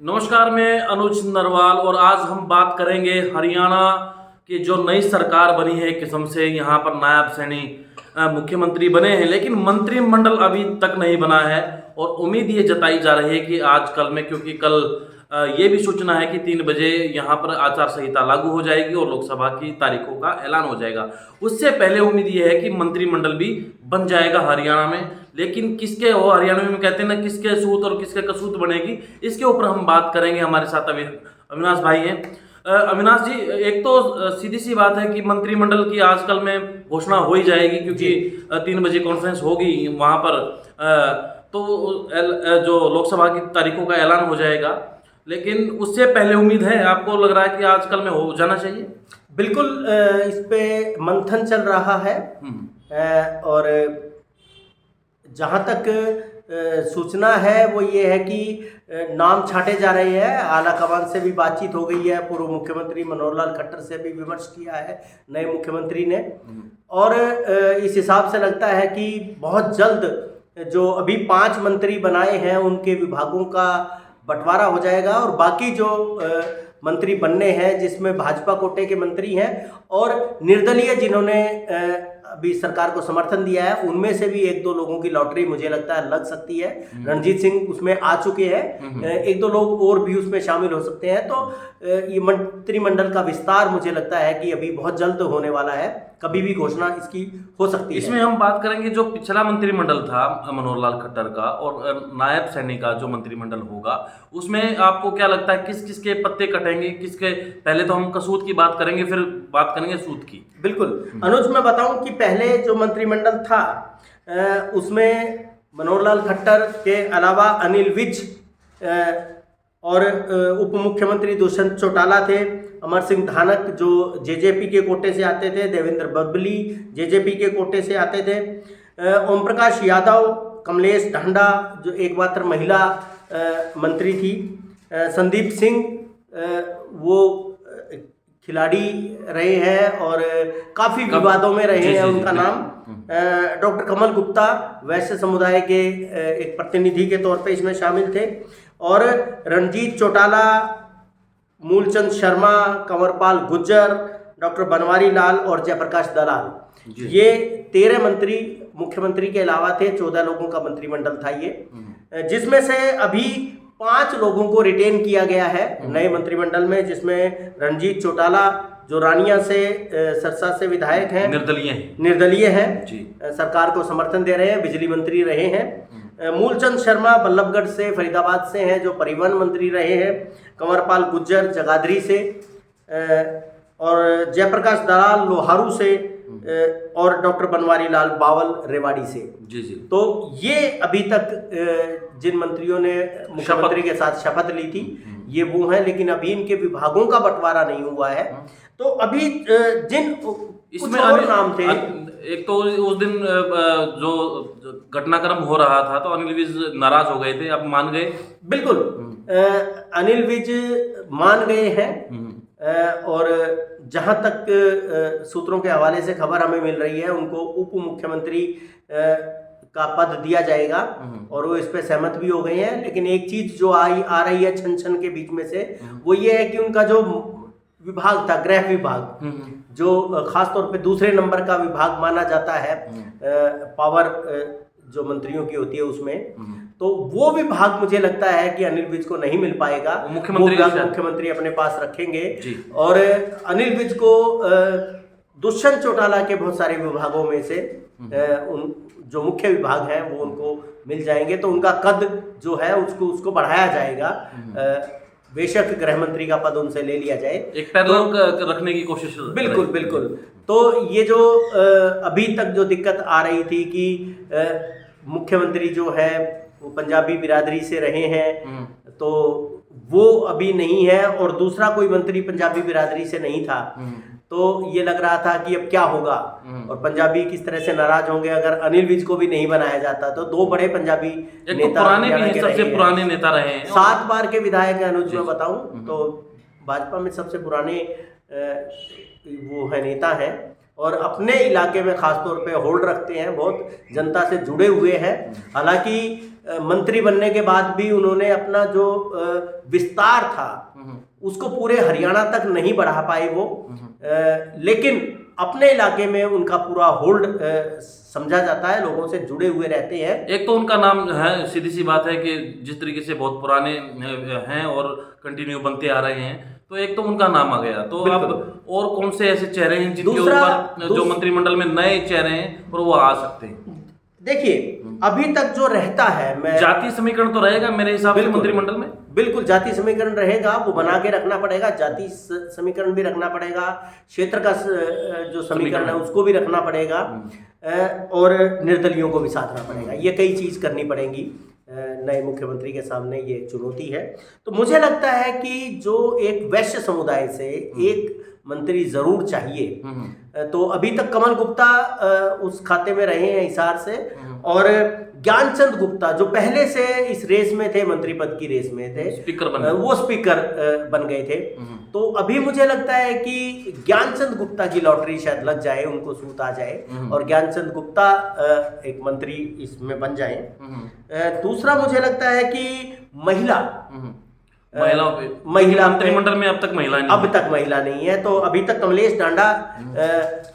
नमस्कार, मैं अनुज नरवाल और आज हम बात करेंगे हरियाणा की जो नई सरकार बनी है। किस्म से यहाँ पर नायब सैनी मुख्यमंत्री बने हैं, लेकिन मंत्रिमंडल अभी तक नहीं बना है। और उम्मीद ये जताई जा रही है कि आज कल में, क्योंकि कल ये भी सूचना है कि 3 बजे यहाँ पर आचार संहिता लागू हो जाएगी और लोकसभा की तारीखों का ऐलान हो जाएगा। उससे पहले उम्मीद ये है कि मंत्रिमंडल भी बन जाएगा हरियाणा में। लेकिन किसके हो, हरियाणा में कहते हैं ना, किसके सूत और किसके कसूत बनेगी, इसके ऊपर हम बात करेंगे। हमारे साथ अविनाश भाई हैं। अविनाश जी, एक तो सीधी सी बात है कि मंत्रिमंडल की आजकल में घोषणा हो ही जाएगी, क्योंकि 3 बजे कॉन्फ्रेंस होगी वहाँ पर, तो जो लोकसभा की तारीखों का ऐलान हो जाएगा। लेकिन उससे पहले उम्मीद है, आपको लग रहा है कि आजकल में हो जाना चाहिए? बिल्कुल, इस पे मंथन चल रहा है। और जहाँ तक सूचना है वो ये है कि नाम छांटे जा रहे हैं। आलाकमान से भी बातचीत हो गई है, पूर्व मुख्यमंत्री मनोहर लाल खट्टर से भी विमर्श किया है नए मुख्यमंत्री ने। और इस हिसाब से लगता है कि बहुत जल्द जो अभी 5 मंत्री बनाए हैं उनके विभागों का बंटवारा हो जाएगा, और बाकी जो मंत्री बनने हैं, जिसमें भाजपा कोटे के मंत्री हैं और निर्दलीय जिन्होंने अभी सरकार को समर्थन दिया है, उनमें से भी 1-2 लोगों की लॉटरी मुझे लगता है लग सकती है। रणजीत सिंह उसमें आ चुके हैं, 1-2 लोग और भी उसमें शामिल हो सकते हैं। तो ये मंत्रिमंडल का विस्तार मुझे लगता है कि अभी बहुत जल्द होने वाला है, कभी भी घोषणा इसकी हो सकती है। इसमें हम बात करेंगे जो पिछला मंत्रिमंडल था मनोहर लाल खट्टर का, और नायब सैनी का जो मंत्रिमंडल होगा, उसमें आपको क्या लगता है किस किस के पत्ते कटेंगे, किसके? पहले तो हम कसूत की बात करेंगे, फिर बात करेंगे सूत की। बिल्कुल अनुज, मैं बताऊं कि पहले जो मंत्रिमंडल था उसमें मनोहर लाल खट्टर के अलावा अनिल विज और उप मुख्यमंत्री दुष्यंत चौटाला थे, अमर सिंह धानक जो जेजेपी के कोटे से आते थे, देवेंद्र बबली जेजेपी के कोटे से आते थे, ओम प्रकाश यादव, कमलेश ढांडा जो एकमात्र महिला मंत्री थी, संदीप सिंह वो खिलाड़ी रहे हैं और काफ़ी विवादों में रहे हैं उनका नाम। डॉक्टर कमल गुप्ता वैश्य समुदाय के एक प्रतिनिधि के तौर पे इसमें शामिल थे, और रणजीत चौटाला, मूलचंद शर्मा, कंवरपाल गुज्जर, डॉक्टर बनवारी लाल और जयप्रकाश दलाल, ये 13 मंत्री मुख्यमंत्री के अलावा थे। 14 लोगों का मंत्रिमंडल था ये, जिसमें से अभी 5 लोगों को रिटेन किया गया है नए मंत्रिमंडल में, जिसमें रणजीत चौटाला जो रानिया से सरसा से विधायक हैं, निर्दलीय हैं, सरकार को समर्थन दे रहे हैं, बिजली मंत्री रहे हैं। मूलचंद शर्मा बल्लभगढ़ से, फरीदाबाद से हैं, जो परिवहन मंत्री रहे हैं। कंवरपाल गुज्जर जगाधरी से, और जयप्रकाश दलाल लोहारू से, और डॉक्टर बनवारी लाल बावल रेवाड़ी से। जी। तो ये अभी तक जिन मंत्रियों ने मुख्यमंत्री के साथ शपथ ली थी, ये वो हैं, लेकिन अभी इनके विभागों का बंटवारा नहीं हुआ है। तो अभी जिन इसमें और नाम थे, एक तो उस दिन जो घटनाक्रम हो रहा था तो अनिल विज नाराज हो गए थे, अब मान गए? बिल्कुल, अनिल विज मान गए हैं, और जहां तक सूत्रों के हवाले से खबर हमें मिल रही है, उनको उप मुख्यमंत्री का पद दिया जाएगा, और वो इस पे सहमत भी हो गए हैं। लेकिन एक चीज जो आ रही है छन के बीच में से, वो ये है कि उनका जो विभाग था, गृह विभाग, जो खासतौर पे दूसरे नंबर का विभाग माना जाता है पावर जो मंत्रियों की होती है उसमें, तो वो विभाग मुझे लगता है कि अनिल विज को नहीं मिल पाएगा। मुख्यमंत्री अपने पास रखेंगे, और अनिल विज को दुष्यंत चौटाला के बहुत सारे विभागों में से उन जो मुख्य विभाग हैं वो उनको मिल जाएंगे, तो उनका कद जो है उसको बढ़ाया जाएगा। बेशक गृह मंत्री का पद उनसे ले लिया जाए, एक पैरल रखने की कोशिश। बिल्कुल। तो ये जो अभी तक जो दिक्कत आ रही थी कि मुख्यमंत्री जो है वो पंजाबी बिरादरी से रहे हैं, तो वो अभी नहीं है, और दूसरा कोई मंत्री पंजाबी बिरादरी से नहीं था। तो ये लग रहा था कि अब क्या होगा, और पंजाबी किस तरह से नाराज होंगे अगर अनिल विज को भी नहीं बनाया जाता। तो 2 बड़े पंजाबी नेता, सबसे पुराने नेता रहे हैं, 7 बार के विधायक हैं अनुज, में बताऊं तो भाजपा में सबसे पुराने वो है नेता हैं। और अपने इलाके में खासतौर पे होल्ड रखते हैं, बहुत जनता से जुड़े हुए हैं। हालांकि मंत्री बनने के बाद भी उन्होंने अपना जो विस्तार था उसको पूरे हरियाणा तक नहीं बढ़ा पाए वो, लेकिन अपने इलाके में उनका पूरा होल्ड समझा जाता है, लोगों से जुड़े हुए रहते हैं। एक तो उनका नाम है, सीधी सी बात है कि जिस तरीके से बहुत पुराने हैं और कंटिन्यू बनते आ रहे हैं, तो एक तो उनका नाम आ गया। तो अब और कौन से ऐसे चेहरे हैं जिनके ऊपर जो मंत्रिमंडल में नए चेहरे हैं और वो आ सकते हैं? देखिए, अभी तक जो रहता है, मैं जातीय समीकरण तो रहेगा मेरे हिसाब से मंत्रिमंडल में। बिल्कुल जाति समीकरण रहेगा, वो बना के रखना पड़ेगा। जाति समीकरण भी रखना पड़ेगा, क्षेत्र का जो समीकरण है उसको भी रखना पड़ेगा, और निर्दलियों को भी साधना पड़ेगा। ये कई चीज करनी पड़ेगी। नए मुख्यमंत्री के सामने ये चुनौती है। तो मुझे लगता है कि जो एक वैश्य समुदाय से एक मंत्री जरूर चाहिए। तो अभी तक कमल गुप्ता उस खाते में रहे हैं हिसार से, और ज्ञानचंद गुप्ता जो पहले से इस रेस में थे, मंत्री पद की रेस में थे, स्पीकर वो स्पीकर बन गए थे। तो अभी मुझे लगता है कि ज्ञानचंद गुप्ता की लॉटरी शायद लग जाए, उनको सूत आ जाए और ज्ञानचंद गुप्ता एक मंत्री इसमें बन जाए। दूसरा मुझे लगता है कि महिला मंत्रिमंडल में अब तक महिला नहीं है। तो अभी तक कमलेश डांडा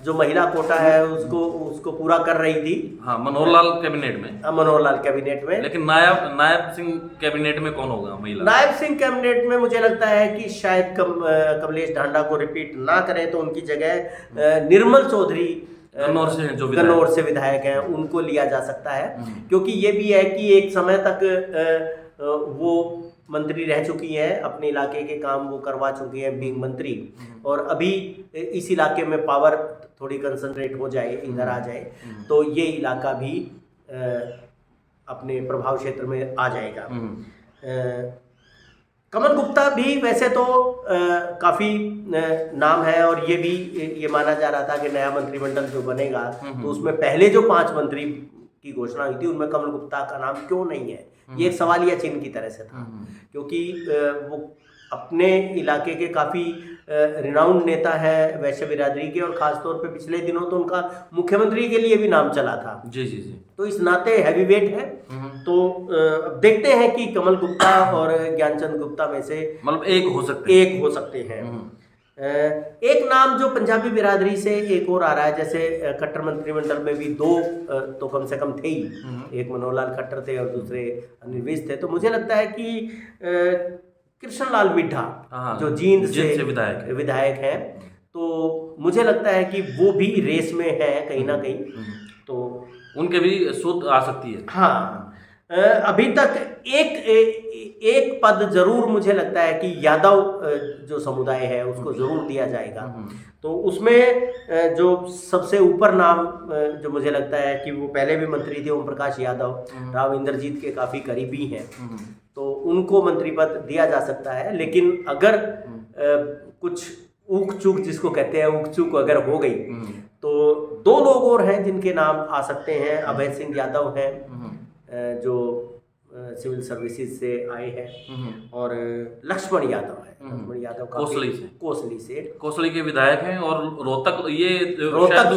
जो महिला कोटा है उसको पूरा कर रही थी। हाँ, मनोहर लाल कैबिनेट में। लेकिन नायब सिंह कैबिनेट में कौन होगा महिला? नायब सिंह कैबिनेट में मुझे लगता है कि शायद कमलेश डांडा को रिपीट ना करें, तो उनकी जगह निर्मल चौधरी गन्नौर से विधायक हैं, उनको लिया जा सकता है। क्योंकि ये भी है कि एक समय तक वो मंत्री रह चुकी हैं, अपने इलाके के काम वो करवा चुकी हैं बीइंग मंत्री, और अभी इस इलाके में पावर थोड़ी कंसंट्रेट हो जाए, इधर आ जाए, तो ये इलाका भी अपने प्रभाव क्षेत्र में आ जाएगा। कमल गुप्ता भी वैसे तो काफी नाम है, और ये भी ये माना जा रहा था कि नया मंत्रिमंडल जो बनेगा तो उसमें पहले जो 5 मंत्री की घोषणा हुई थी उनमें कमल गुप्ता का नाम क्यों नहीं है, ये एक सवालिया चिन्ह की तरह से था। क्योंकि वो अपने इलाके के काफी रिनाउंड नेता है वैश्य बिरादरी के, और खासतौर पे पिछले दिनों तो उनका मुख्यमंत्री के लिए भी नाम चला था। जी। तो इस नाते हैवी वेट है। तो देखते हैं कि कमल गुप्ता और ज्ञानचंद गुप्ता में से मतलब एक हो सकते हैं। एक नाम जो पंजाबी बिरादरी से एक और आ रहा है, जैसे खट्टर मंत्रिमंडल में भी 2 तो कम से कम थे ही, एक मनोहर लाल खट्टर थे और दूसरे अनिल विज थे। तो मुझे लगता है कि कृष्ण लाल मिड्ढा जो जींद से विधायक हैं, तो मुझे लगता है कि वो भी रेस में है कहीं ना कहीं, तो उनके भी सूत आ सकती है। हाँ, अभी तक एक पद जरूर मुझे लगता है कि यादव जो समुदाय है उसको जरूर दिया जाएगा। तो उसमें जो सबसे ऊपर नाम जो मुझे लगता है कि वो पहले भी मंत्री थे, ओम प्रकाश यादव, राव इंद्रजीत के काफी करीबी हैं, तो उनको मंत्री पद दिया जा सकता है। लेकिन अगर कुछ ऊक चूक जिसको कहते हैं, ऊक चूक अगर हो गई तो 2 लोग और हैं जिनके नाम आ सकते हैं। अभय सिंह यादव हैं जो सिविल सर्विसेज से आए हैं, और लक्ष्मण यादव है। लक्ष्मण यादव कोसली के विधायक हैं, और रोहतक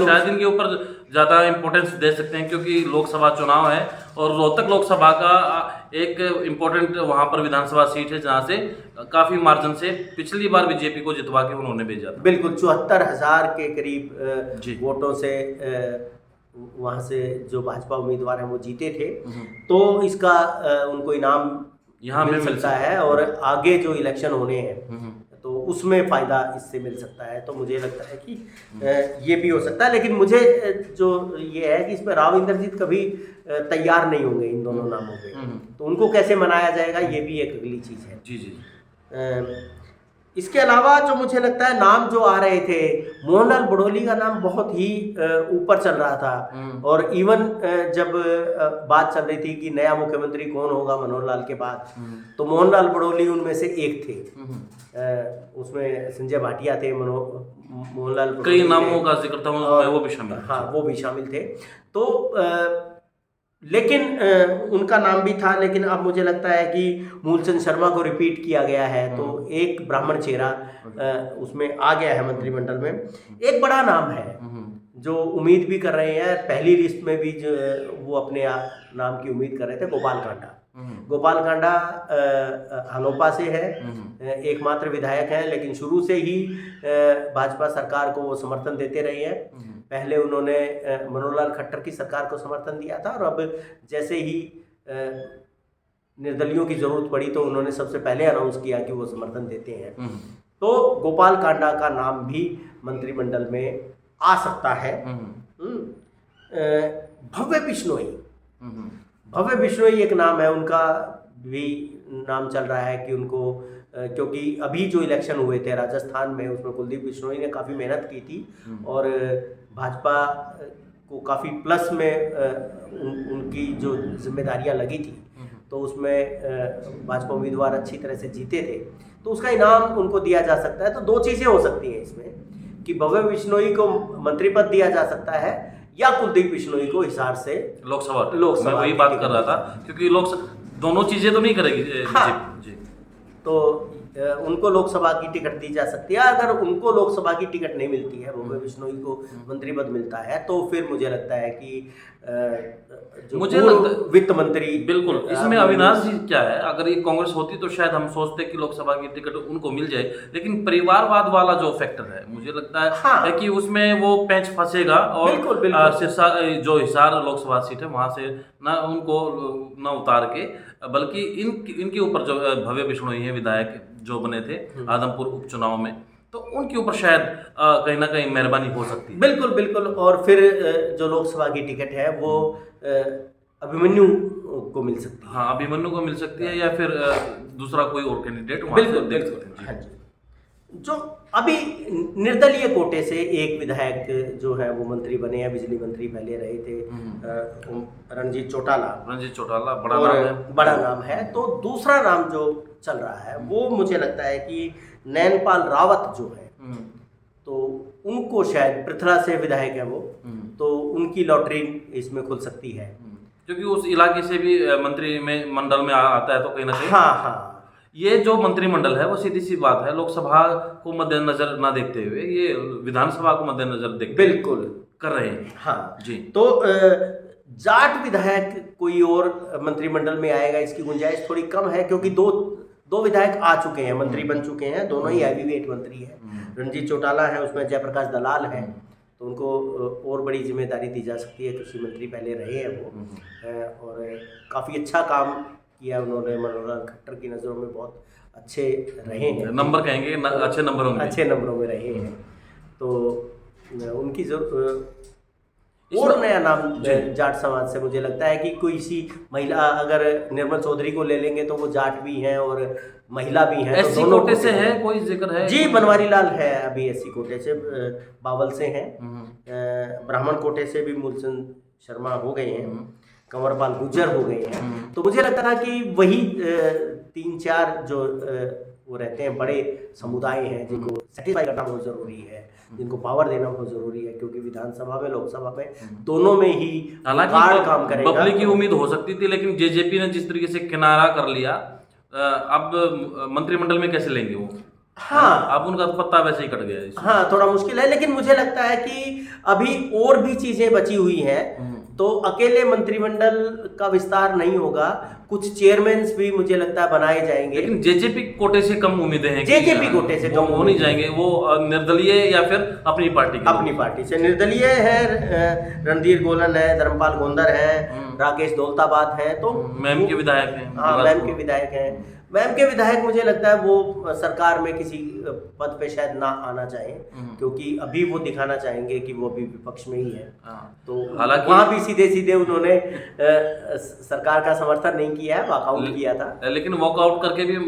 शायद इनके ऊपर ज्यादा इम्पोर्टेंस दे सकते हैं, क्योंकि लोकसभा चुनाव है और रोहतक लोकसभा का एक इम्पोर्टेंट वहां पर विधानसभा सीट है जहां से काफी मार्जिन से पिछली बार बीजेपी को जितवा के उन्होंने भेजा था। बिल्कुल 74,000 के करीब वोटों से वहाँ से जो भाजपा उम्मीदवार हैं वो जीते थे। तो इसका उनको इनाम यहाँ मिल सकता है, और आगे जो इलेक्शन होने हैं तो उसमें फ़ायदा इससे मिल सकता है। तो मुझे लगता है कि ये भी हो सकता है। लेकिन मुझे जो ये है कि इसमें राव इंद्रजीत कभी तैयार नहीं होंगे इन दोनों नामों पे, तो उनको कैसे मनाया जाएगा ये भी एक अगली चीज़ है। जी। इसके अलावा जो मुझे लगता है नाम जो आ रहे थे, मोहनलाल बड़ोली का नाम बहुत ही ऊपर चल रहा था, और इवन जब बात चल रही थी कि नया मुख्यमंत्री कौन होगा मनोहर लाल के बाद, तो मोहनलाल बड़ोली उनमें से एक थे। उसमें संजय भाटिया थे, मोहनलाल कई नामों का जिक्र था, वो भी शामिल थे। तो लेकिन उनका नाम भी था, लेकिन अब मुझे लगता है कि मूलचंद शर्मा को रिपीट किया गया है, तो एक ब्राह्मण चेहरा उसमें आ गया है मंत्रिमंडल में। एक बड़ा नाम है जो उम्मीद भी कर रहे हैं, पहली लिस्ट में भी जो वो अपने नाम की उम्मीद कर रहे थे, गोपाल कांडा। गोपाल कांडा हनोपा से है, एकमात्र विधायक हैं, लेकिन शुरू से ही भाजपा सरकार को वो समर्थन देते रहे हैं। पहले उन्होंने मनोहर लाल खट्टर की सरकार को समर्थन दिया था, और अब जैसे ही निर्दलियों की जरूरत पड़ी तो उन्होंने सबसे पहले अनाउंस किया कि वो समर्थन देते हैं। तो गोपाल कांडा का नाम भी मंत्रिमंडल में आ सकता है। भव्य बिश्नोई, भव्य बिश्नोई एक नाम है, उनका भी नाम चल रहा है कि उनको, क्योंकि अभी जो इलेक्शन हुए थे राजस्थान में, उसमें कुलदीप बिश्नोई ने काफ़ी मेहनत की थी और भाजपा को काफ़ी प्लस में उनकी जो जिम्मेदारियां लगी थी, तो उसमें भाजपा उम्मीदवार अच्छी तरह से जीते थे, तो उसका इनाम उनको दिया जा सकता है। तो दो चीज़ें हो सकती हैं इसमें, कि भव्य बिश्नोई को मंत्री पद दिया जा सकता है या कुलदीप बिश्नोई को हिसार से लोकसभा मैं वही बात कर रहा था, क्योंकि लोकसभा दोनों चीजें तो नहीं करेगी। हाँ, जी। तो उनको लोकसभा की टिकट दी जा सकती है। अगर उनको लोकसभा की टिकट नहीं मिलती है, भव्य बिश्नोई को मंत्री पद मिलता है, तो फिर मुझे लगता है कि जो मुझे लगता है वित्त मंत्री, बिल्कुल इसमें अविनाश जी क्या है, अगर ये कांग्रेस होती तो शायद हम सोचते कि लोकसभा की टिकट उनको मिल जाए, लेकिन परिवारवाद वाला जो फैक्टर है, मुझे लगता है, हाँ, है कि उसमें वो पेंच फंसेगा और सिरसा जो हिसार लोकसभा सीट है वहां से ना उनको न उतार के, बल्कि इनके ऊपर जो भव्य बिश्नोई है विधायक जो बने थे आदमपुर उपचुनाव में, तो उनके ऊपर शायद कहीं ना कहीं मेहरबानी हो सकती है। बिल्कुल बिल्कुल। और फिर जो लोकसभा की टिकट है वो अभिमन्यु को मिल सकती है। हाँ, अभिमन्यु को मिल सकती है, या फिर दूसरा कोई और कैंडिडेट बिल्कुल बिल्कुल। हाँ जी। जो अभी निर्दलीय कोटे से एक विधायक जो है वो मंत्री बने हैं, बिजली मंत्री पहले रहे थे, रणजीत चौटाला। बड़ा नाम है। तो दूसरा नाम जो चल रहा है वो मुझे लगता है कि नैनपाल रावत जो है, तो उनको शायद, पृथला से विधायक है वो, तो उनकी लॉटरी इसमें खुल सकती है, क्योंकि उस इलाके से भी मंत्री में मंडल में आता है, तो कहीं ना कहीं हाँ, ये जो मंत्रिमंडल है वो सीधी सी बात है, लोकसभा को मद्देनजर ना देखते हुए ये विधानसभा को मद्देनजर देखते बिल्कुल कर रहे हैं। हाँ जी। तो जाट विधायक कोई और मंत्रिमंडल में आएगा, इसकी गुंजाइश थोड़ी कम है, क्योंकि दो विधायक आ चुके हैं, मंत्री बन चुके हैं, दोनों ही हैवीवेट मंत्री हैं। रणजीत चौटाला है, उसमें जयप्रकाश दलाल है, तो उनको और बड़ी जिम्मेदारी दी जा सकती है। कृषि मंत्री पहले रहे हैं वो, और काफ़ी अच्छा काम किया उन्होंने, मनोहर लाल खट्टर की नज़रों में बहुत अच्छे रहे हैं, नंबर कहेंगे अच्छे नंबरों में रहे हैं। तो उनकी और नया नाम जाट समाज से मुझे लगता है कि कोई सी महिला, अगर निर्मल चौधरी को ले लेंगे तो वो जाट भी हैं और महिला भी हैं, एससी कोटे से है, कोई जिक्र है? जी, बनवारी लाल है अभी एससी कोटे से, बावल से हैं, ब्राह्मण कोटे से भी मूलचंद शर्मा हो गए हैं, कंवरपाल गुज्जर हो गए हैं। तो मुझे लगता था कि वही 3-4 जो वो रहते हैं बड़े समुदाय हैं, जिनको सेटिस्फाई करना बहुत ज़रूरी है, जिनको पावर देना बहुत ज़रूरी है, क्योंकि विधानसभा में, लोकसभा में दोनों में ही हालांकि काम करेगा। बबली की उम्मीद हो सकती थी, लेकिन जेजेपी ने जिस तरीके से किनारा कर लिया, अब मंत्रिमंडल में कैसे लेंगे वो? हाँ, अब उनका पत्ता वैसे ही कट गया। हाँ, थोड़ा मुश्किल है, लेकिन मुझे लगता है कि अभी और भी चीजें बची हुई हैं, तो अकेले मंत्रिमंडल का विस्तार नहीं होगा, कुछ चेयरमैन भी मुझे लगता है बनाए जाएंगे। लेकिन जेजेपी कोटे से कम उम्मीदें हैं, जेजेपी कोटे से कम हो नहीं जाएंगे, वो निर्दलीय या फिर अपनी पार्टी से निर्दलीय है, रणधीर गोलन है, धर्मपाल गोंदर है, राकेश दौलताबाद है, तो मैम के विधायक हैं। हाँ, मैम के विधायक हैं। मैम के विधायक मुझे लगता है वो सरकार में किसी पद पे शायद ना आना चाहें, क्योंकि अभी वो दिखाना चाहेंगे कि वो अभी विपक्ष में ही है। तो हालांकि वहाँ भी सीधे उन्होंने सरकार का समर्थन नहीं किया है, वॉकआउट किया था, लेकिन वॉकआउट करके भी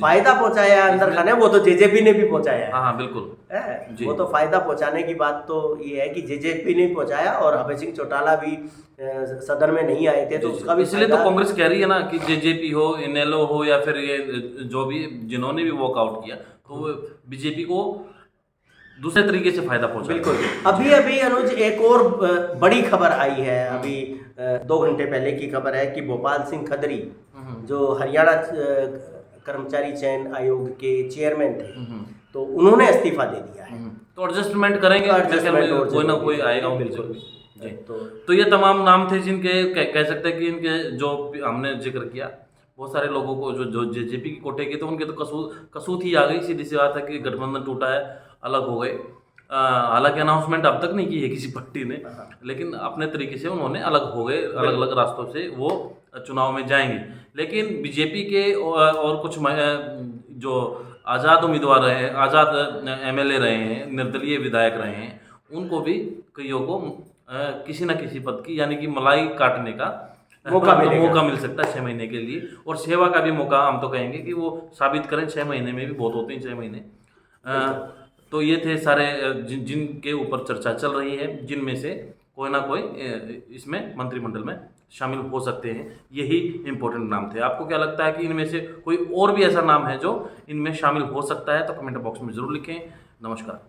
फायदा पहुंचाया अंदर खाने, वो तो जेजेपी ने भी पहुंचाया है। हाँ, बिल्कुल वो तो फायदा पहुंचाने की बात तो ये है कि जेजेपी ने पहुंचाया, और अभय सिंह चौटाला भी सदन में नहीं आए थे, तो उसका भी, इसलिए तो कांग्रेस कह रही है ना कि जेजेपी हो, इनेलो हो, या फिर ये जो भी जिन्होंने भी वॉकआउट किया, तो बीजेपी को दूसरे तरीके से फायदा पहुंचा। बिल्कुल। अभी अनुज एक और बड़ी खबर आई है, अभी 2 घंटे पहले की खबर है कि भोपाल सिंह खदरी, जो हरियाणा कर्मचारी चयन आयोग के चेयरमैन थे, तो उन्होंने इस्तीफा दे दिया है। तो एडजस्टमेंट करेंगे, एडजस्टमेंट और कोई ना जरूरी कोई है। आएगा उनके बिल्कुल। जी। तो तो ये तमाम नाम थे जिनके कह सकते हैं कि इनके जो हमने जिक्र किया, बहुत सारे लोगों को जो जेजेपी की कोटे के तो उनके तो कसूत ही आ गई, सीधी सी बात है कि गठबंधन टूटा है, अलग हो गए। हालांकि अनाउंसमेंट अब तक नहीं की है किसी पार्टी ने, लेकिन अपने तरीके से उन्होंने अलग हो गए, अलग अलग रास्तों से वो चुनाव में जाएंगे। लेकिन बीजेपी के और कुछ जो आज़ाद उम्मीदवार रहे हैं, आज़ाद एमएलए रहे हैं, निर्दलीय विधायक रहे हैं, उनको भी कईयों को किसी न किसी पद की यानी कि मलाई काटने का मौका मिल सकता है 6 महीने के लिए। और सेवा का भी मौका हम तो कहेंगे कि वो साबित करें, 6 महीने में भी बहुत होते हैं 6 महीने। तो ये थे सारे जिनके ऊपर चर्चा चल रही है, जिनमें से कोई ना कोई इसमें मंत्रिमंडल में शामिल हो सकते हैं। यही इंपॉर्टेंट नाम थे। आपको क्या लगता है कि इनमें से कोई और भी ऐसा नाम है जो इनमें शामिल हो सकता है? तो कमेंट बॉक्स में ज़रूर लिखें। नमस्कार।